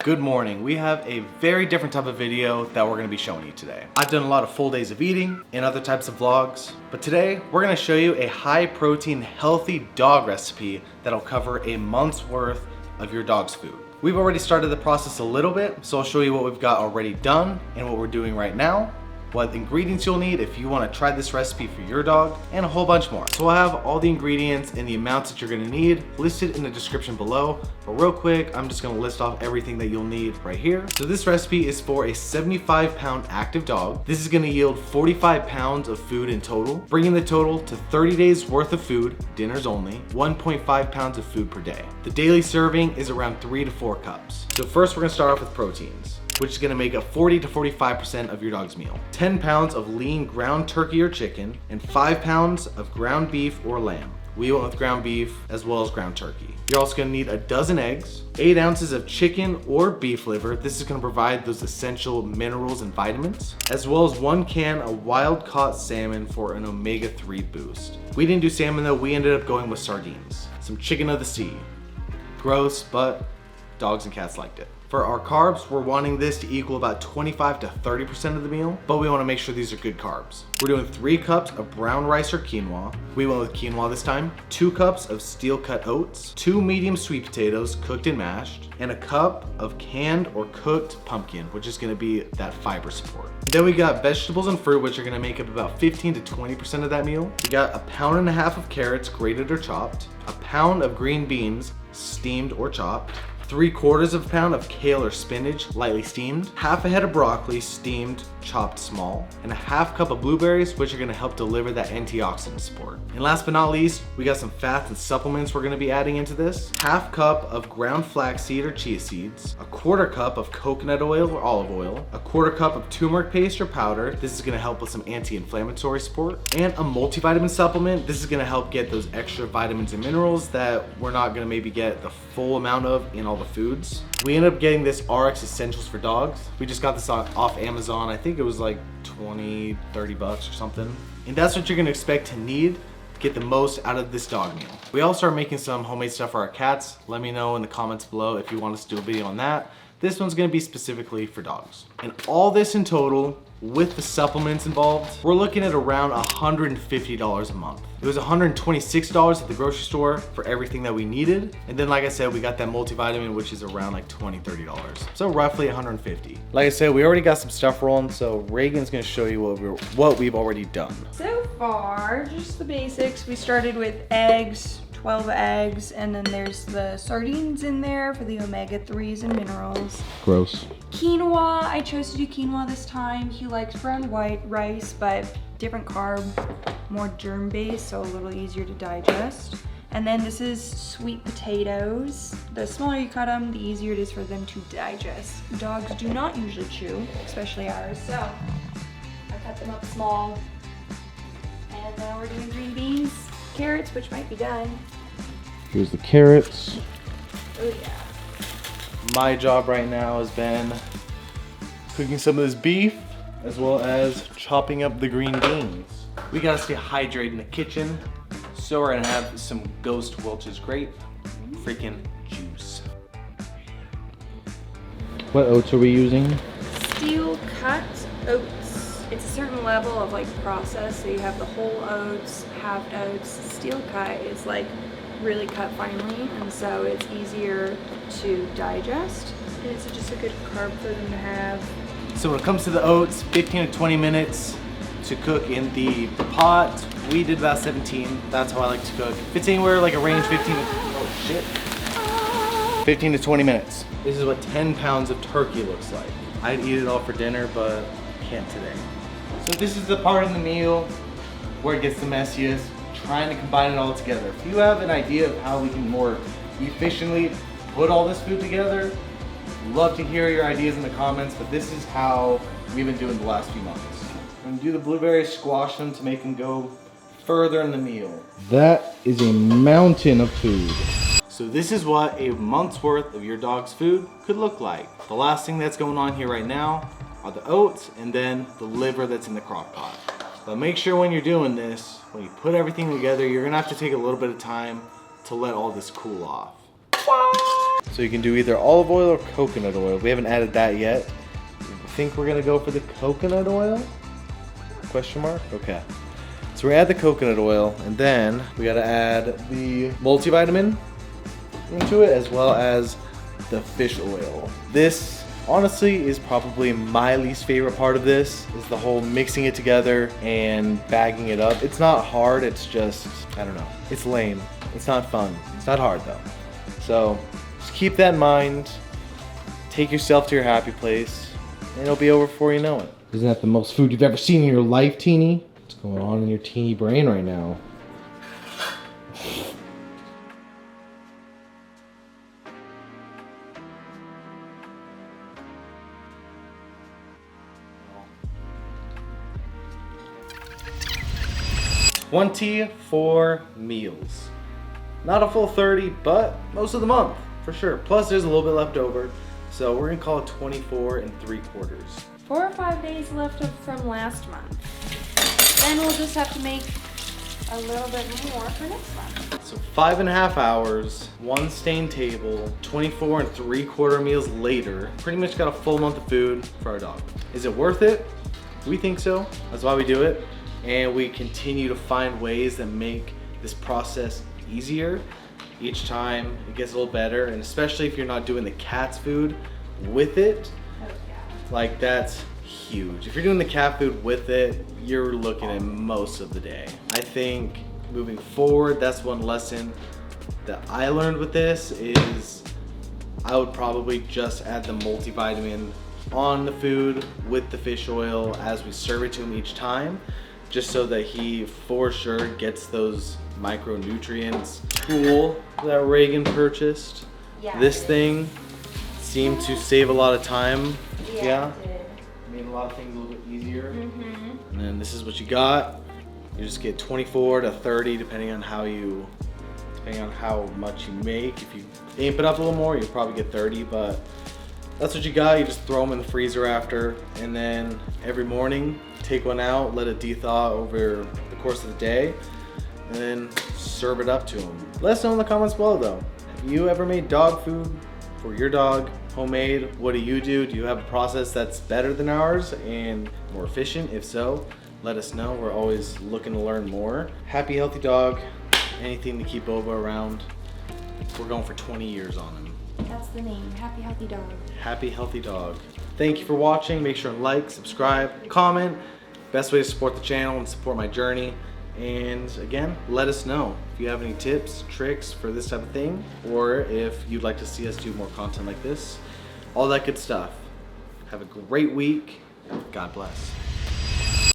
Good morning. We have a very different type of video that we're gonna be showing you today. I've done a lot of full days of eating and other types of vlogs, but today we're gonna show you a high protein, healthy dog recipe that'll cover a month's worth of your dog's food. We've already started the process a little bit, so I'll show you what we've got already done and what we're doing right now, what ingredients you'll need if you want to try this recipe for your dog, and a whole bunch more. So I'll have all the ingredients and the amounts that you're going to need listed in the description below, but real quick, I'm just going to list off everything that you'll need right here. So this recipe is for a 75-pound active dog. This is going to yield 45 pounds of food in total, bringing the total to 30 days worth of food, dinners only, 1.5 pounds of food per day. The daily serving is around 3 to 4 cups. So first we're going to start off with proteins, which is gonna make up 40 to 45% of your dog's meal. 10 pounds of lean ground turkey or chicken, and 5 pounds of ground beef or lamb. We went with ground beef as well as ground turkey. You're also gonna need a dozen eggs, 8 ounces of chicken or beef liver. This is gonna provide those essential minerals and vitamins, as well as 1 can of wild caught salmon for an omega-3 boost. We didn't do salmon though, we ended up going with sardines. Some chicken of the sea. Gross, but dogs and cats liked it. For our carbs, we're wanting this to equal about 25 to 30% of the meal, but we want to make sure these are good carbs. We're doing 3 cups of brown rice or quinoa. We went with quinoa this time. 2 cups of steel cut oats, 2 medium sweet potatoes cooked and mashed, and a cup of canned or cooked pumpkin, which is going to be that fiber support. Then we got vegetables and fruit, which are going to make up about 15 to 20% of that meal. We got 1.5 pounds of carrots grated or chopped, 1 pound of green beans steamed or chopped, 3/4 pound of kale or spinach, lightly steamed, half a head of broccoli, steamed, chopped small, and a 1/2 cup of blueberries, which are gonna help deliver that antioxidant support. And last but not least, we got some fats and supplements we're gonna be adding into this. 1/2 cup of ground flaxseed or chia seeds, 1/4 cup of coconut oil or olive oil, 1/4 cup of turmeric paste or powder. This is gonna help with some anti-inflammatory support, and a multivitamin supplement. This is gonna help get those extra vitamins and minerals that we're not gonna maybe get the full amount of in all the foods. We ended up getting this RX Essentials for Dogs. We just got this off Amazon. I think it was like 20, 30 bucks or something. And that's what you're gonna expect to need to get the most out of this dog meal. We also are making some homemade stuff for our cats. Let me know in the comments below if you want us to do a video on that. This one's gonna be specifically for dogs. And all this in total, with the supplements involved, we're looking at around $150 a month. It was $126 at the grocery store for everything that we needed. And then like I said, we got that multivitamin, which is around like $20, $30. So roughly $150. Like I said, we already got some stuff rolling, so Reagan's gonna show you what we've already done. So far, just the basics. We started with eggs, 12 eggs, and then there's the sardines in there for the omega-3s and minerals. Gross. Quinoa, I chose to do quinoa this time. He likes brown white rice, but different carb, more germ-based, so a little easier to digest. And then this is sweet potatoes. The smaller you cut them, the easier it is for them to digest. Dogs do not usually chew, especially ours, so I cut them up small. And now we're doing green beans, carrots, which might be done. Here's the carrots. Oh yeah. My job right now has been cooking some of this beef as well as chopping up the green beans. We gotta stay hydrated in the kitchen, so we're gonna have some Ghost Welch's grape freaking juice. What oats are we using? Steel cut oats. It's a certain level of like process, so you have the whole oats, halved oats. Steel cut is like really cut finely, and so it's easier to digest, and it's just a good carb for them to have. So when it comes to the oats, 15 to 20 minutes to cook in the pot. We did about 17. That's how I like to cook. If it's anywhere like a range 15 to 20 minutes. This is what 10 pounds of turkey looks like. I'd eat it all for dinner, but can't today. So this is the part of the meal where it gets the messiest, trying to combine it all together. If you have an idea of how we can more efficiently put all this food together, love to hear your ideas in the comments, but this is how we've been doing the last few months. I'm gonna do the blueberries, squash them to make them go further in the meal. That is a mountain of food. So this is what a month's worth of your dog's food could look like. The last thing that's going on here right now are the oats and then the liver that's in the crock pot. But make sure when you're doing this, when you put everything together, you're gonna have to take a little bit of time to let all this cool off. So you can do either olive oil or coconut oil. We haven't added that yet. I think we're gonna go for the coconut oil? Question mark? Okay. So we add the coconut oil, and then we gotta add the multivitamin into it, as well as the fish oil. This honestly is probably my least favorite part of this, is the whole mixing it together and bagging it up. It's not hard, it's just, I don't know, it's lame. It's not fun. It's not hard though. So just keep that in mind. Take yourself to your happy place, and it'll be over before you know it. Isn't that the most food you've ever seen in your life, teeny? What's going on in your teeny brain right now? $24 meals. Not a full 30, but most of the month, for sure. Plus there's a little bit left over. So we're gonna call it 24 3/4. 4 or 5 days left from last month. Then we'll just have to make a little bit more for next month. So 5.5 hours, one stained table, 24 3/4 meals later. Pretty much got a full month of food for our dog. Is it worth it? We think so. That's why we do it. And we continue to find ways that make this process easier. Each time it gets a little better, and especially if you're not doing the cat's food with it, like that's huge. If you're doing the cat food with it, you're looking at most of the day. I think moving forward, that's one lesson that I learned with this is I would probably just add the multivitamin on the food with the fish oil as we serve it to him each time, just so that he for sure gets those micronutrients. Tool that Reagan purchased. Yeah, this thing seemed to save a lot of time. Yeah, it did. Made a lot of things a little bit easier. And then this is what you got. You just get 24 to 30 depending on how much you make. If you amp it up a little more, you'll probably get 30, but that's what you got. You just throw them in the freezer after, and then every morning take one out, let it de-thaw over the course of the day, and then serve it up to them. Let us know in the comments below though. Have you ever made dog food for your dog, homemade? What do you do? Do you have a process that's better than ours and more efficient? If so, let us know. We're always looking to learn more. Happy Healthy Dog, anything to keep Boba around. We're going for 20 years on him. That's the name, Happy Healthy Dog. Happy Healthy Dog. Thank you for watching. Make sure to like, subscribe, comment. Best way to support the channel and support my journey. And again, let us know if you have any tips, tricks for this type of thing, or if you'd like to see us do more content like this. All that good stuff. Have a great week. God bless.